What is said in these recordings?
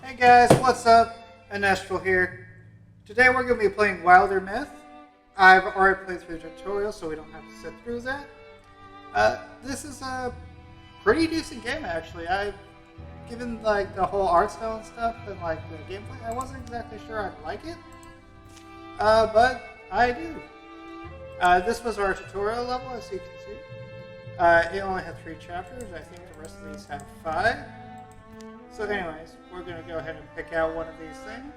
Hey guys, what's up? Anestril here. Today we're going to be playing Wildermyth. I've already played through the tutorial, so we don't have to sit through that. This is a pretty decent game, actually. Given like the whole art style and stuff, and like the gameplay, I wasn't exactly sure I'd like it. But I do. This was our tutorial level, as you can see. It only had 3 chapters. I think the rest of these have 5. So anyways, we're going to go ahead and pick out one of these things.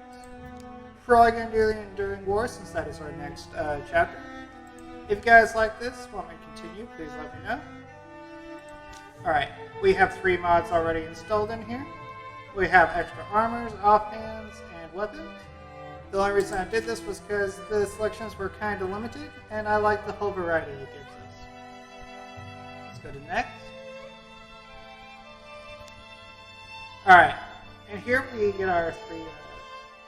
Probably going to do the Enduring War, since that is our next chapter. If you guys like this, want me to continue, please let me know. Alright, we have 3 mods already installed in here. We have extra armors, offhands, and weapons. The only reason I did this was because the selections were kind of limited, and I like the whole variety it gives us. Let's go to next. Alright, and here we get our 3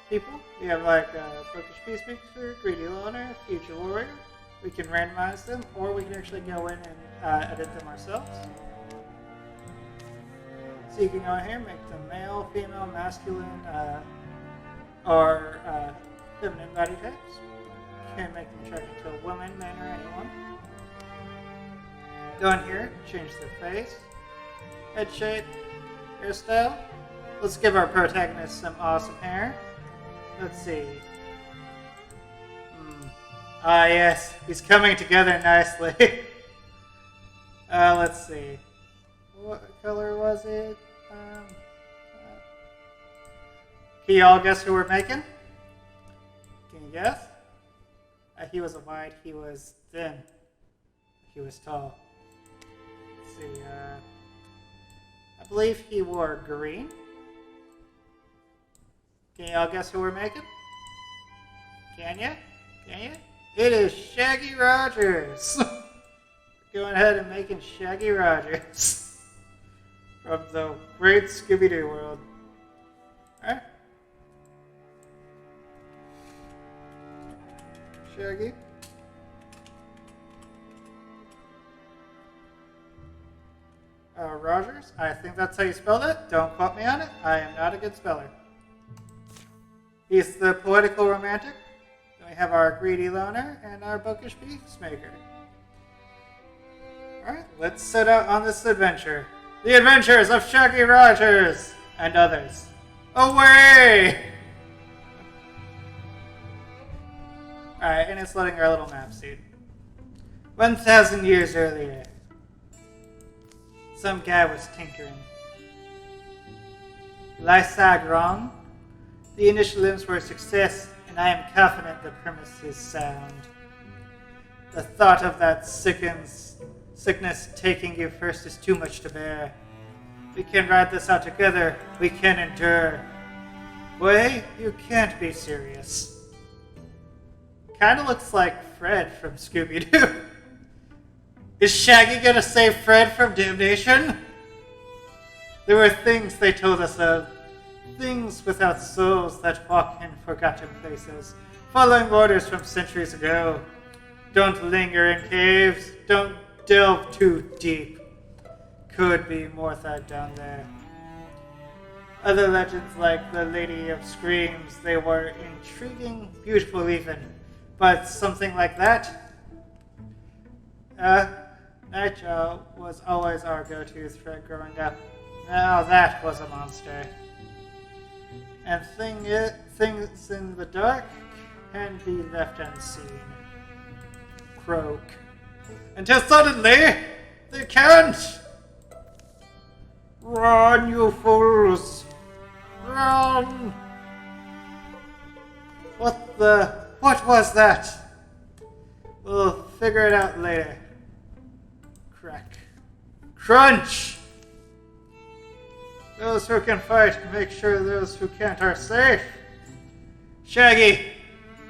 people. We have like Bookish Peacemaker, Greedy Loner, Future Warrior. We can randomize them, or we can actually go in and edit them ourselves. So you can go in here, make them male, female, masculine, or feminine body types. You can make them attracted to a woman, man, or anyone. Go in here, change their face, head shape, hairstyle. Let's give our protagonist some awesome hair. Let's see. Ah yes, he's coming together nicely. Let's see. What color was it? Can y'all guess who we're making? Can you guess? He was a wide, he was thin, he was tall. Let's see, I believe he wore green. Can y'all guess who we're making? Can ya? Can ya? It is Shaggy Rogers! Going ahead and making Shaggy Rogers from the great Scooby-Doo world. Alright. Shaggy. Rogers, I think that's how you spelled it. Don't quote me on it. I am not a good speller. He's the poetical romantic. Then we have our greedy loner and our bookish peacemaker. Alright, let's set out on this adventure. The adventures of Shaggy Rogers and others. Away! Alright, and it's loading our little map seed. 1,000 years earlier, some guy was tinkering. Lysagron. The initial were a success, and I am confident the premise is sound. The thought of that sickness taking you first is too much to bear. We can ride this out together. We can endure. Boy, you can't be serious. Kinda looks like Fred from Scooby-Doo. Is Shaggy gonna save Fred from damnation? There were things they told us of. Things without souls that walk in forgotten places, following orders from centuries ago. Don't linger in caves. Don't delve too deep. Could be more thought down there. Other legends like the Lady of Screams, they were intriguing, beautiful even. But something like that? Nightjar was always our go-to threat growing up. Now that was a monster. And things in the dark can be left unseen. Croak. Until suddenly, they can't! Run, you fools! Run! What was that? We'll figure it out later. Crack. Crunch! Those who can fight, make sure those who can't are safe. Shaggy,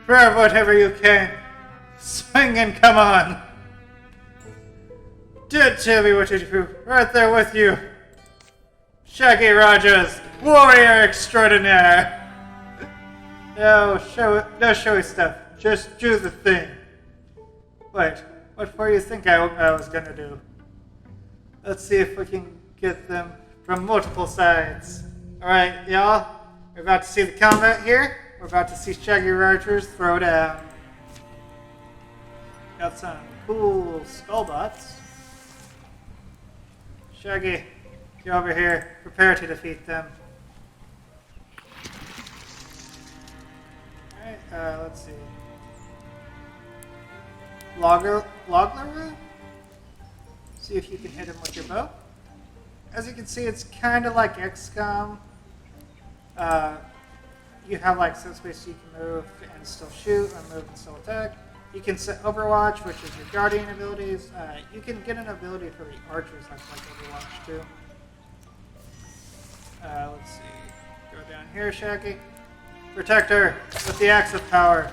grab whatever you can. Swing and come on. Did tell me what to do. Right there with you. Shaggy Rogers, warrior extraordinaire. No showy stuff. Just do the thing. Wait, what more do you think I was gonna do? Let's see if we can get them from multiple sides. Alright, y'all. We're about to see the combat here. We're about to see Shaggy Archers throw down. Got some cool skullbots. Shaggy, get over here. Prepare to defeat them. Alright, let's see. Logler? See if you can hit him with your bow. As you can see, it's kind of like XCOM. You have like some space you can move and still shoot, or move and still attack. You can set Overwatch, which is your Guardian abilities. You can get an ability for the archers, like Overwatch too. Let's see. Go down here, Shaggy. Protector with the Axe of Power.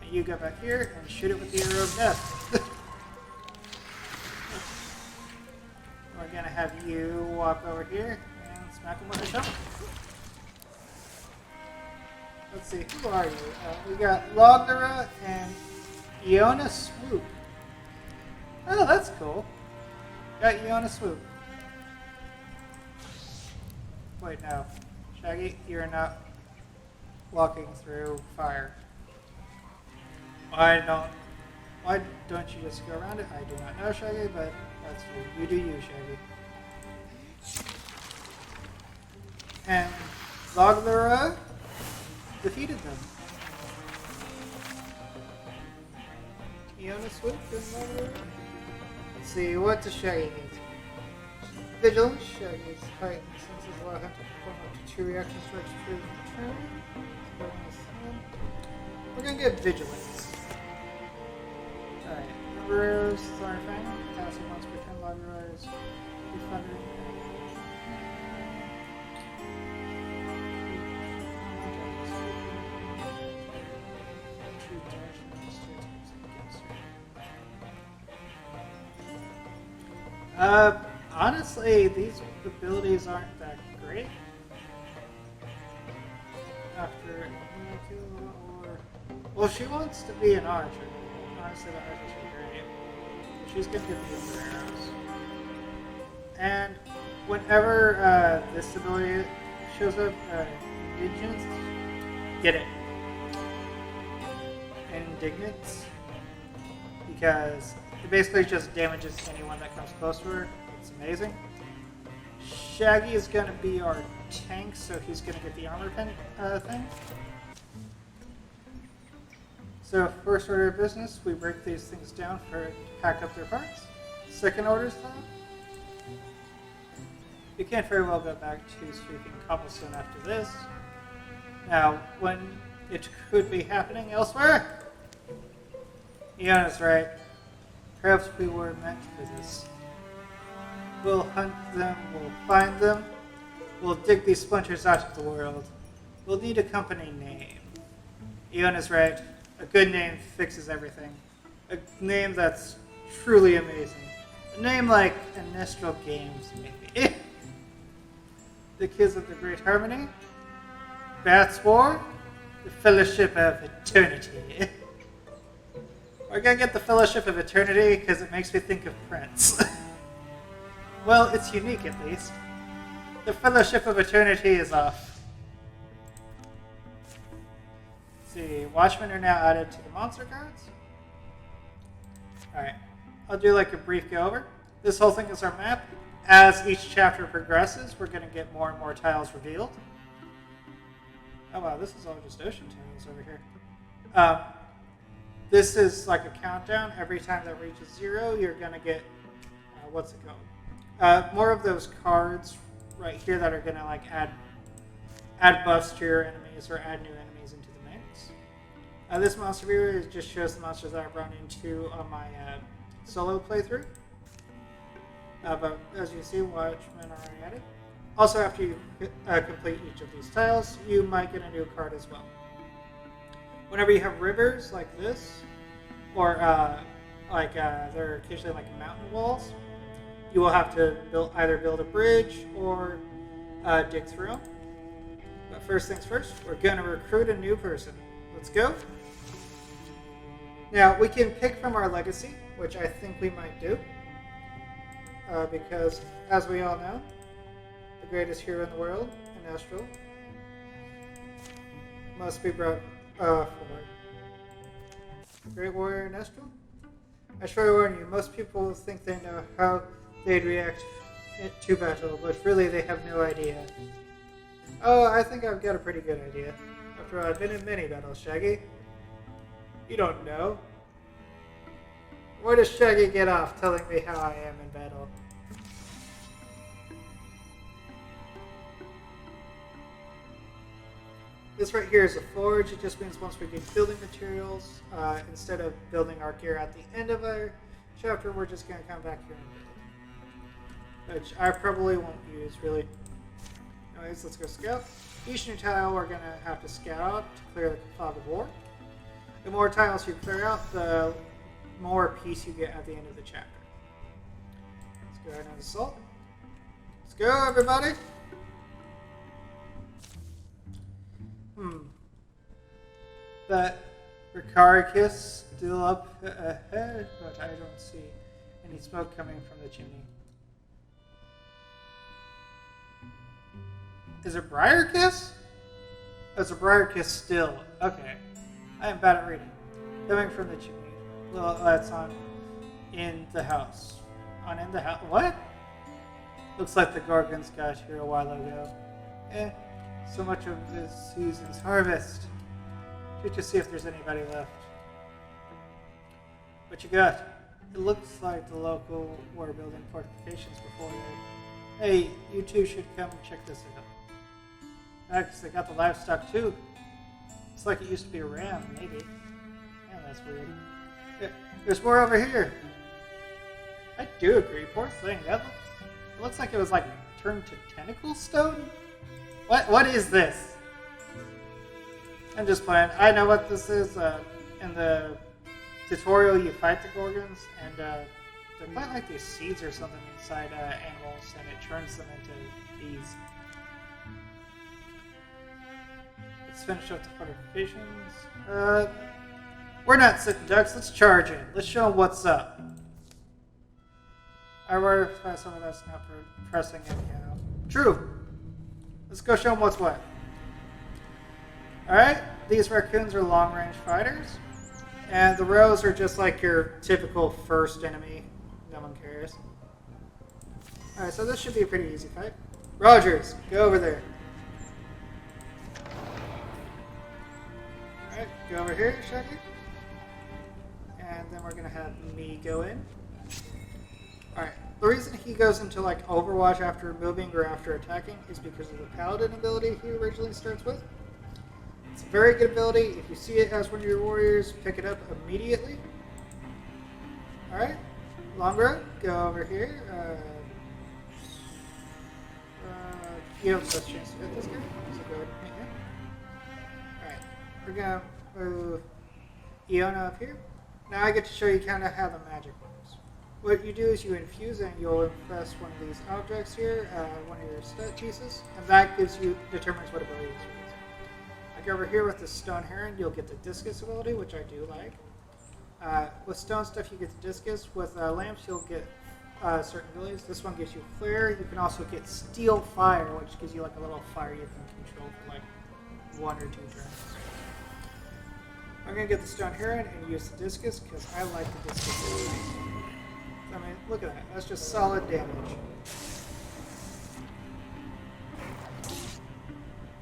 And you go back here and shoot it with the Arrow of Death. We're gonna have you walk over here and smack him with a shovel. Let's see, who are you? We got Logdera and Iona Swoop. Oh, that's cool. Got Iona Swoop. Wait, no. Shaggy, you're not walking through fire. Why don't you just go around it? I do not know, Shaggy, but that's you. You do you, Shaggy. And Logdera defeated them. Iona Swoop and Logdera. Let's see, what does Shaggy need? Vigilance. Shaggy's heightened senses allow him to perform up to 2 reaction strikes per turn. We're gonna get Vigilance. Alright, Rose, Thornfang, passive once per turn, Log Rise, Defender. Honestly, these abilities aren't that great. After well, she wants to be an archer. Honestly, the archers are great. She's gonna get the arrows. And whenever this ability shows up, Indignance, get it. Indignance, because it basically just damages anyone that comes close to her. It's amazing. Shaggy is going to be our tank, so he's going to get the armor pen thing. So first order of business, we break these things down to pack up their parts. Second order though, you can't very well go back to sweeping cobblestone after this. Now, when it could be happening elsewhere, Iona's right. Perhaps we were meant for this. We'll hunt them, we'll find them, we'll dig these splinters out of the world. We'll need a company name. Iona's right. A good name fixes everything. A name that's truly amazing. A name like Anestril Games, maybe. The Kids of the Great Harmony. Bats War. The Fellowship of Eternity. We're gonna get the Fellowship of Eternity because it makes me think of Prince. Well, it's unique at least. The Fellowship of Eternity is off. Let's see, Watchmen are now added to the monster cards. Alright, I'll do like a brief go over. This whole thing is our map. As each chapter progresses, we're gonna get more and more tiles revealed. Oh wow, this is all just ocean tiles over here. This is like a countdown. Every time that reaches 0, you're gonna get what's it called? More of those cards right here that are gonna like add buffs to your enemies or add new enemies into the mix. This monster viewer just shows the monsters that I've run into on my solo playthrough. But as you see, Watchmen are already added. Also, after you complete each of these tiles, you might get a new card as well. Whenever you have rivers like this, or there are occasionally like mountain walls, you will have to either build a bridge or dig through them. But first things first, we're going to recruit a new person. Let's go. Now, we can pick from our legacy, which I think we might do. Because, as we all know, the greatest hero in the world, Anestril must be brought forward. Great warrior Anestril? I sure warn you, most people think they know how they'd react to battle, but really they have no idea. Oh, I think I've got a pretty good idea. After all, I've been in many battles, Shaggy. You don't know. Where does Shaggy get off telling me how I am in battle? This right here is a forge. It just means once we get building materials, instead of building our gear at the end of our chapter, we're just going to come back here and build. Which I probably won't use, really. Anyways, let's go scout. Each new tile we're going to have to scout out to clear the fog of war. The more tiles you clear out, the more peace you get at the end of the chapter. Let's go ahead and assault. Let's go, everybody! That Ricaricus still up ahead, but I don't see any smoke coming from the chimney. Is it Briarkiss? Oh, it's a Briarkiss still. Okay. I am bad at reading. Coming from the chimney. Well, that's on in the house. On in the house. What? Looks like the Gorgons got here a while ago. So much of this season's harvest. Check to see if there's anybody left. What you got? It looks like the local were building fortifications before you. Hey, you two should come and check this out. Because they got the livestock too. It's like it used to be a ram, maybe. Yeah, that's weird. Yeah, there's more over here. I do agree. Poor thing. It looks like it was like turned to tentacle stone. What is this? I'm just playing. I know what this is. In the tutorial, you fight the Gorgons, and they plant like these seeds or something inside animals, and it turns them into bees. Let's finish up the fortifications. We're not sitting ducks. Let's charge in. Let's show them what's up. I rather find someone that's not pressing anyhow. True. Let's go show them what's what. Alright, these raccoons are long-range fighters. And the rows are just like your typical first enemy. No one cares. Alright, so this should be a pretty easy fight. Rogers, go over there. Alright, go over here, Shaggy. And then we're going to have me go in. Alright, the reason he goes into like Overwatch after moving or after attacking is because of the Paladin ability he originally starts with. It's a very good ability. If you see it as one of your warriors, pick it up immediately. Alright, Longra, go over here. You have the best chance to hit this guy, so go ahead and hit him. Alright, we're going to move Iona up here. Now I get to show you kind of how the magic works. What you do is you infuse and you'll infest one of these objects here, one of your stat pieces, and that determines what abilities you use. Like over here with the Stone Heron, you'll get the Discus ability, which I do like. With stone stuff, you get the Discus. With lamps, you'll get certain abilities. This one gives you Flare. You can also get Steel Fire, which gives you like a little fire you can control for like 1 or 2 turns. I'm going to get the Stone Heron and use the Discus because I like the Discus ability. I mean, look at that. That's just solid damage.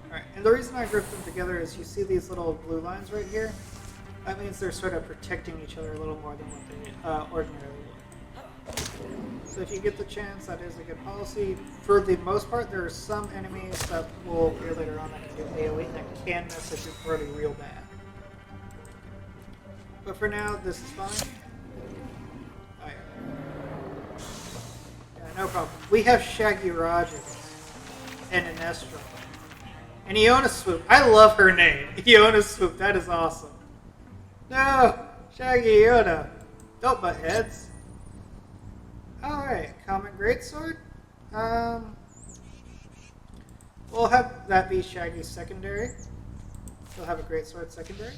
Alright, and the reason I grouped them together is you see these little blue lines right here? That means they're sort of protecting each other a little more than what they ordinarily would. So if you get the chance, that is a good policy. For the most part, there are some enemies that will appear later on that can do AoE that can mess with your party real bad. But for now, this is fine. Oh, yeah, no problem. We have Shaggy Rogers and Anestril. And Iona Swoop. I love her name. Iona Swoop. That is awesome. No! Shaggy Iona. Don't butt heads. Alright. Common Greatsword. We'll have that be Shaggy's secondary. We'll have a Greatsword secondary.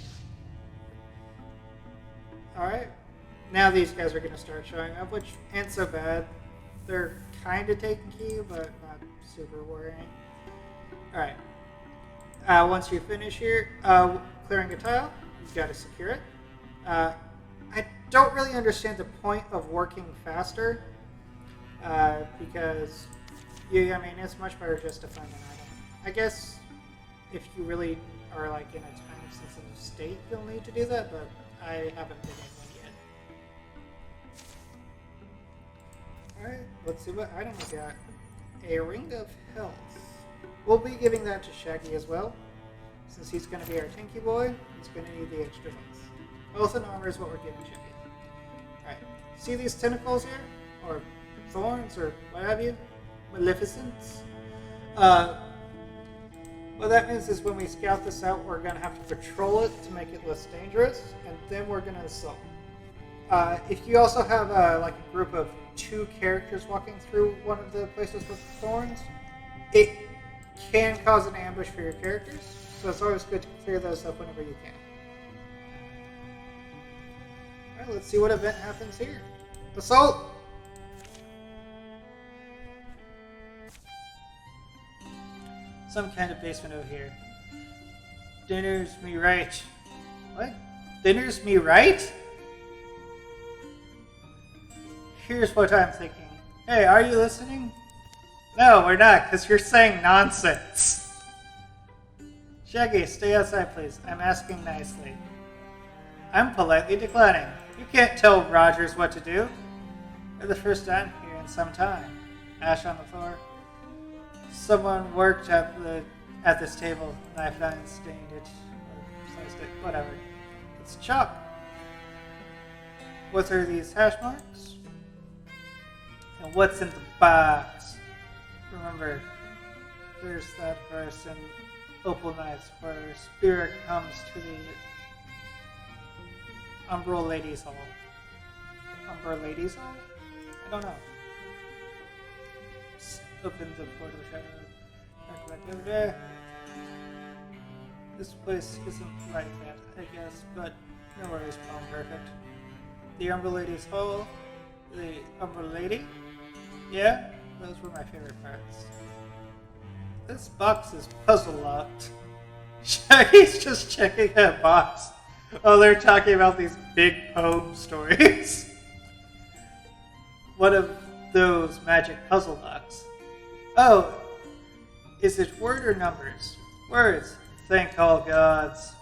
Alright. Now these guys are going to start showing up, which ain't so bad. They're kind of taking key, but not super worrying. Alright. Once you finish here, clearing a tile, you've got to secure it. I don't really understand the point of working faster, because it's much better just to find an item. I guess if you really are like in a time-sensitive state, you'll need to do that, but I haven't been in one yet. Alright, let's see what item we got. A Ring of Health. We'll be giving that to Shaggy as well. Since he's going to be our tanky boy, he's going to need the extra health. Health and armor is what we're giving Shaggy. Alright, see these tentacles here? Or thorns, or what have you? Maleficence? What that means is when we scout this out, we're going to have to patrol it to make it less dangerous, and then we're going to assault. If you also have like a group of 2 characters walking through one of the places with thorns, it can cause an ambush for your characters, so it's always good to clear those up whenever you can. Alright, let's see what event happens here. Assault! Some kind of basement over here. Dinner's me right. What? Dinner's me right? Here's what I'm thinking. Hey, are you listening? No, we're not, because you're saying nonsense. Shaggy, stay outside, please. I'm asking nicely. I'm politely declining. You can't tell Rogers what to do. You're the first time here in some time. Ash on the floor. Someone worked at this table, and I finally stained it, or sliced it, whatever. It's chalk. What are these hash marks? And what's in the box? Remember, there's that verse in Opal Knights where Spirit comes to the Umbral Ladies Hall. Umbral Ladies Hall? I don't know. Open the portal shadow. Back over there. This place isn't like that, I guess, but no worries, Palm Perfect. The Umbral Ladies Hall. The Umbral Lady? Yeah, those were my favorite parts. This box is puzzle locked. Shaggy's just checking that box while they're talking about these big poem stories. One of those magic puzzle locks. Oh, is it word or numbers? Words. Thank all gods.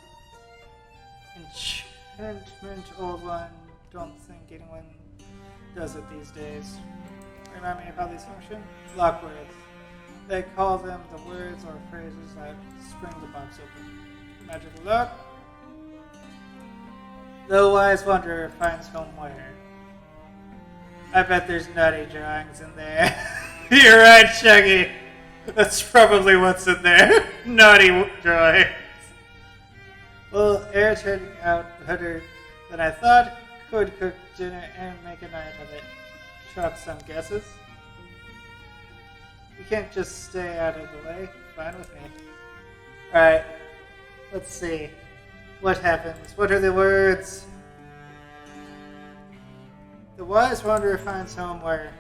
Enchantment, old one. Don't think anyone does it these days. Remind me of how these function? Lock words. They call them the words or phrases that spring the box open. Magical lock. The wise wanderer finds home where? I bet there's nutty drawings in there. You're right, Shaggy. That's probably what's in there. Naughty drawings. Well, air turning out better than I thought. Could cook dinner and make a night of it. Chalk some guesses. You can't just stay out of the way. Fine with me. Alright. Let's see. What happens? What are the words? The wise wanderer finds home where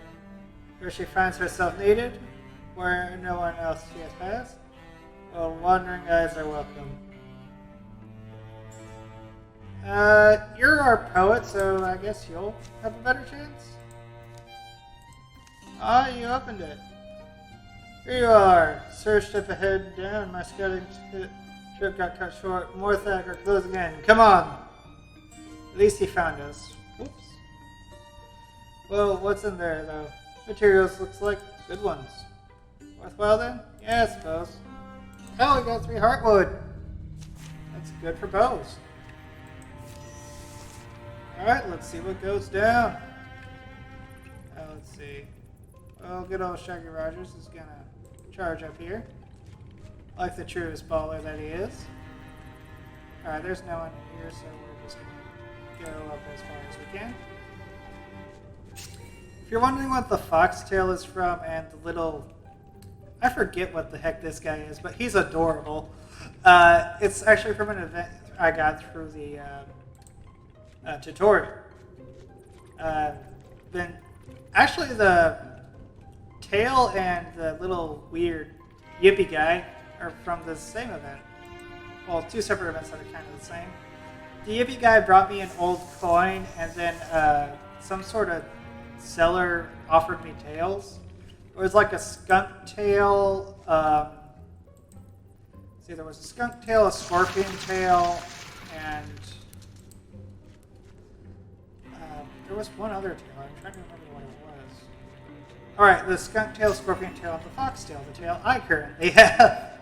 she finds herself needed, where no one else yet has. Well, wandering eyes are welcome. You're our poet, so I guess you'll have a better chance. Ah, you opened it. Here you are. Searched up ahead, down. My scouting trip got cut short. More Thag are closing in. Come on. At least he found us. Whoops. Well, what's in there, though? Materials looks like good ones. Worthwhile, then? Yeah, I suppose. Hell, we got 3 heartwood. That's good for bows. Alright, let's see what goes down. Let's see. Well, good old Shaggy Rogers is gonna charge up here. Like the truest baller that he is. Alright, there's no one here, so we're just gonna go up as far as we can. If you're wondering what the foxtail is from and the little... I forget what the heck this guy is, but he's adorable. It's actually from an event I got through the tutorial. Then, actually the tail and the little weird yippy guy are from the same event. Well, two separate events that are kind of the same. The Yippee guy brought me an old coin, and then some sort of seller offered me tails. It was like a skunk tail. See, there was a skunk tail, a scorpion tail, and there was one other tail. I'm trying to remember what it was. All right, the skunk tail, scorpion tail, and the fox tail. The tail I currently have.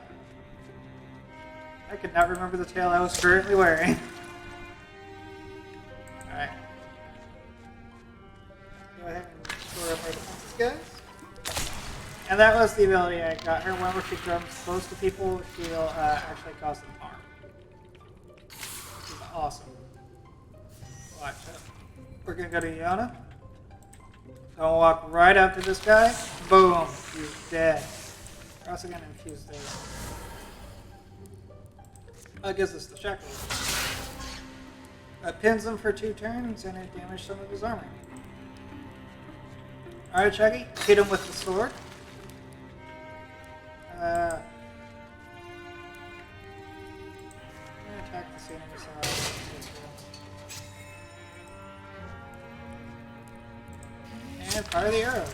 I could not remember the tail I was currently wearing. Alright. Go ahead and store up our defenses, guys. And that was the ability I got her. Whenever she comes close to people, she'll actually cause them harm. Which is awesome. Watch out. We're gonna go to Iona. Gonna walk right up to this guy. Boom. He's dead. We're also gonna infuse this. That gives us the shackle. That pins him for 2 turns and it damaged some of his armor. Alright, Shaggy, hit him with the sword. I'm gonna attack the scenery side. And fire the arrow.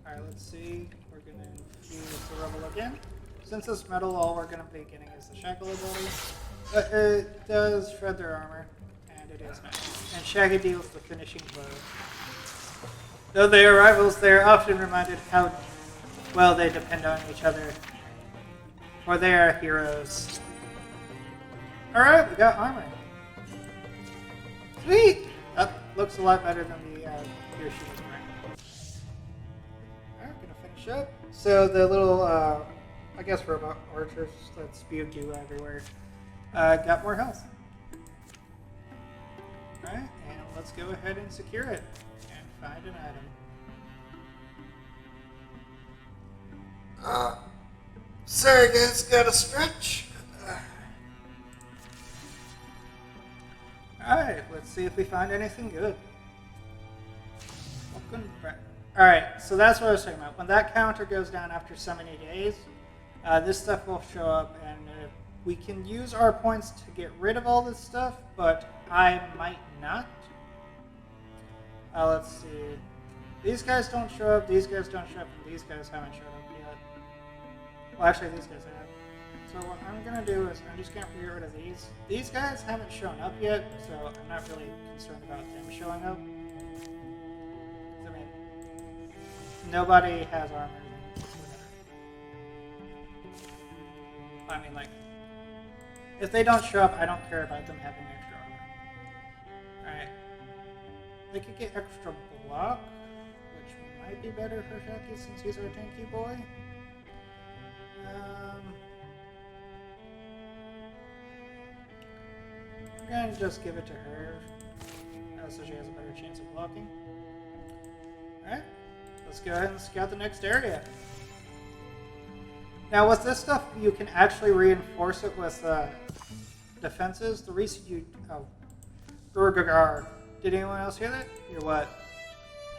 Alright, let's see. We're going to infuse the rubble again. Since it's metal, all we're going to be getting is the shackle ability. But it does shred their armor, and it is nice. And Shaggy deals the finishing blow. Though they are rivals, they are often reminded how well they depend on each other. For they are heroes. Alright, we got armor. Sweet! That looks a lot better than the gear she was wearing. Alright, gonna finish up. So the little, I guess robot archers that spew goo everywhere, got more health. Alright, and let's go ahead and secure it and find an item. Sorry guys, gotta stretch. Alright, let's see if we find anything good. Alright, so that's what I was talking about. When that counter goes down after so many days, this stuff will show up, and we can use our points to get rid of all this stuff, but I might not. Let's see. These guys don't show up, these guys don't show up, and these guys haven't showed up yet. Well, actually, these guys have. So what I'm going to do is I'm just going to get rid of these. These guys haven't shown up yet, so I'm not really concerned about them showing up. I mean, nobody has armor. I mean, like, if they don't show up, I don't care about them having extra armor. Alright. They could get extra block, which might be better for Shaggy since he's our tanky boy. I'm going to just give it to her, so she has a better chance of blocking. Alright, let's go ahead and scout the next area. Now with this stuff, you can actually reinforce it with defenses. The reason you... Oh. Gurgagar. Did anyone else hear that? Hear what?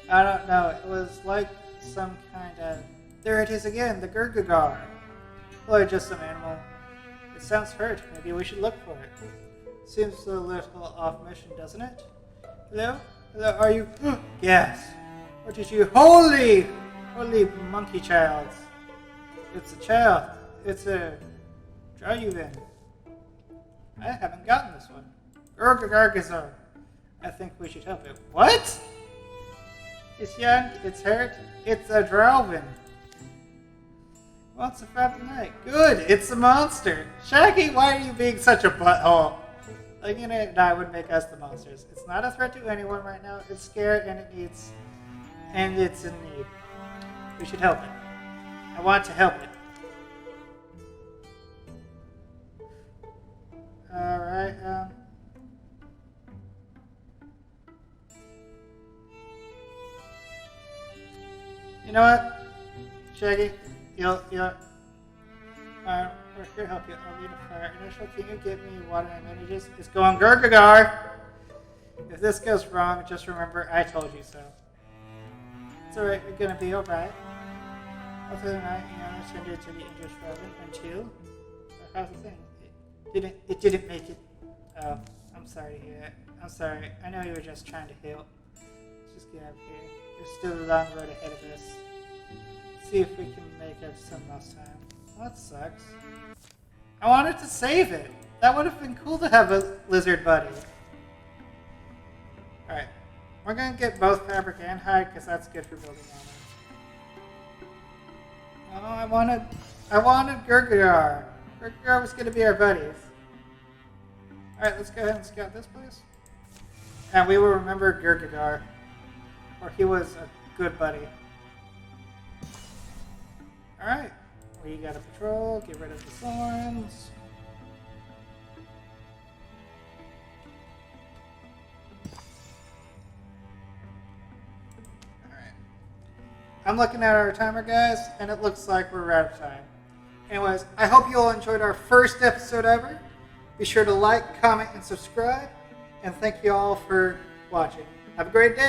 I don't know. It was like some kind of... There it is again, the Gurgagar. Well, just some animal. It sounds hurt. Maybe we should look for it. Seems a little off mission, doesn't it? Hello? Hello, are you... Yes. What is you... Holy monkey child. It's a child. It's a... Drayuven. I haven't gotten this one. Gurgagargazar. I think we should help it. What? It's young, it's hurt, it's a Drayuven. Wants to fight tonight. Good, it's a monster. Shaggy, why are you being such a butthole? Like, you know, that would make us the monsters. It's not a threat to anyone right now. It's scared and it needs... And it's in need. We should help it. I want to help it. Alright, You know what? Shaggy, we're here to help you. I'll need a fire. Anestril, can you get me water and bandages? It's going Gurgagar! If this goes wrong, just remember I told you so. It's alright, you're gonna be alright. After the night, send you to the English Robin until... How's the thing? It didn't make it. Oh, I'm sorry to hear that. I'm sorry. I know you were just trying to help. Let's just get out of here. There's still a long road ahead of us. See if we can make up some lost time. Well, that sucks. I wanted to save it. That would have been cool to have a lizard buddy. Alright. We're going to get both fabric and hide because that's good for building armor. Oh, I wanted Gurgadar. Gurgadar was going to be our buddies. Alright, let's go ahead and scout this place. And we will remember Gurgadar. Or he was a good buddy. Alright. We gotta patrol, get rid of the thorns. Alright. I'm looking at our timer, guys, and it looks like we're out of time. Anyways, I hope you all enjoyed our first episode ever. Be sure to like, comment, and subscribe. And thank you all for watching. Have a great day.